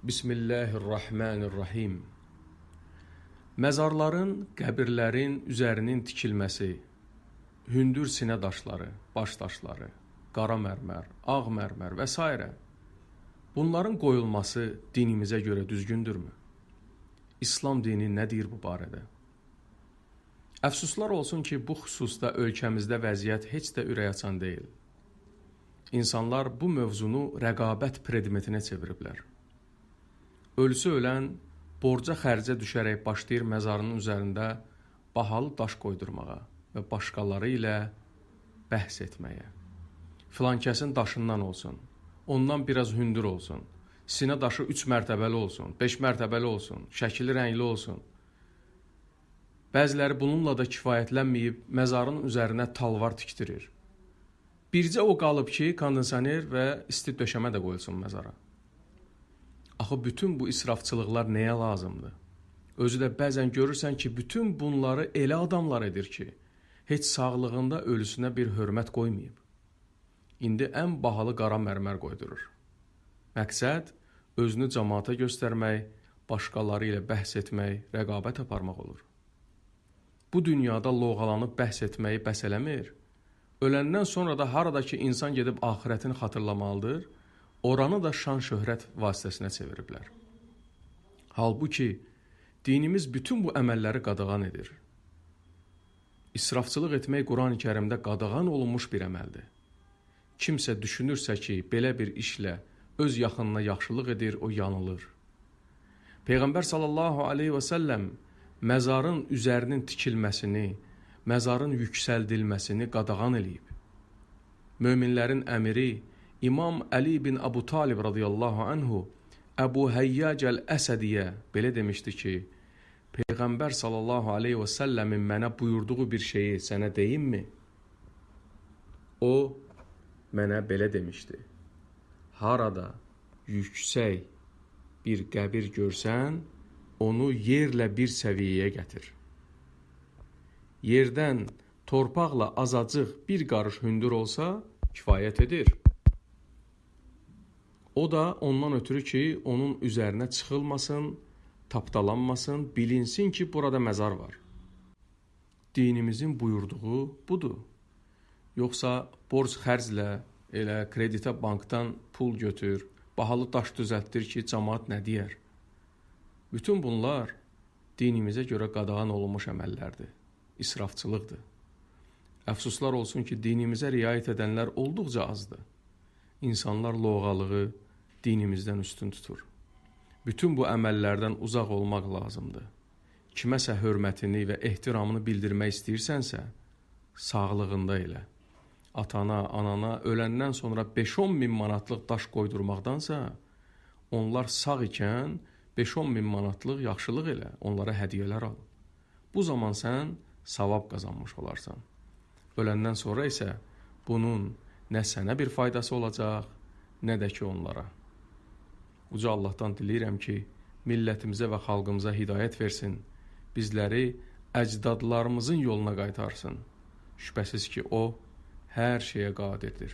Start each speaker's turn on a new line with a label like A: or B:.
A: Bismillahirrahmanirrahim. Məzarların, qəbirlərin üzərinin tikilməsi, hündür sinə daşları, baş daşları, qara mərmər, ağ mərmər və s. bunların qoyulması dinimizə görə düzgündürmü? İslam dini nə deyir bu barədə? Əfsuslar olsun ki, bu xüsusda ölkəmizdə vəziyyət heç də ürəkaçan deyil. İnsanlar bu mövzunu rəqabət predmetinə çeviriblər. Ölüsü ölən borca xərcə düşərək başlayır məzarının üzərində bahalı daş qoydurmağa və başqaları ilə bəhs etməyə. Filankəsin daşından olsun, ondan biraz hündür olsun, sinə daşı 3 mərtəbəli olsun, 5 mərtəbəli olsun, şəkili rəngli olsun. Bəziləri bununla da kifayətlənməyib məzarın üzərinə talvar tikdirir. Bircə o qalıb ki, kondisioner və isti döşəmə də qoyulsun məzara. Axı bütün bu israfçılıqlar nəyə lazımdır? Özü də bəzən görürsən ki, bütün bunları elə adamlar edir ki, heç sağlığında ölüsünə bir hörmət qoymayıb. İndi ən bahalı qara mərmər qoydurur. Məqsəd, özünü cəmaata göstərmək, başqaları ilə bəhs etmək, rəqabət aparmaq olur. Bu dünyada loğalanıb bəhs etməyi bəs eləmir. Öləndən sonra da haradakı insan gedib axirətini xatırlamalıdır, oranı da şan-şöhrət vasitəsinə çeviriblər. Halbuki, dinimiz bütün bu əməlləri qadağan edir. İsrafçılıq etmək Quran-ı Kərimdə qadağan olunmuş bir əməldir. Kimsə düşünürsə ki, belə bir işlə öz yaxınına yaxşılıq edir, o yanılır. Peyğəmbər sallallahu aleyhi və səlləm məzarın üzərinin tikilməsini, məzarın yüksəldilməsini qadağan eləyib. Möminlərin əmiri İmam Əli bin Əbu Talib radiyallahu anhu Əbu Həyyac əl-Əsədiyə belə demişdi ki, Peyğəmbər sallallahu aleyhi və səlləmin mənə buyurduğu bir şeyi sənə deyimmi? O, mənə belə demişdi. Harada yüksək bir qəbir görsən, onu yerlə bir səviyyəyə gətir. Yerdən torpaqla azacıq bir qarış hündür olsa, kifayət edir. O da ondan ötürü ki, onun üzərinə çıxılmasın, tapdalanmasın, bilinsin ki, burada məzar var. Dinimizin buyurduğu budur. Yoxsa borc xərclə, elə kreditə bankdan pul götür, bahalı daş düzəltdir ki, cəmaat nə deyər? Bütün bunlar dinimizə görə qadağan olunmuş əməllərdir, israfçılıqdır. Əfsuslar olsun ki, dinimizə riayət edənlər olduqca azdır. İnsanlar loğalığı dinimizdən üstün tutur. Bütün bu əməllərdən uzaq olmaq lazımdır. Kiməsə hörmətini və ehtiramını bildirmək istəyirsənsə, sağlığında elə. Atana, anana öləndən sonra 5-10 min manatlıq daş qoydurmaqdansa, onlar sağ ikən 5-10 min manatlıq yaxşılıq elə, onlara hədiyyələr al. Bu zaman sən savab qazanmış olarsan. Öləndən sonra isə bunun nə sənə bir faydası olacaq, nə də ki onlara. Uca Allahdan diləyirəm ki, millətimizə və xalqımıza hidayət versin, bizləri əcdadlarımızın yoluna qaytarsın. Şübhəsiz ki, o hər şeyə qadirdir.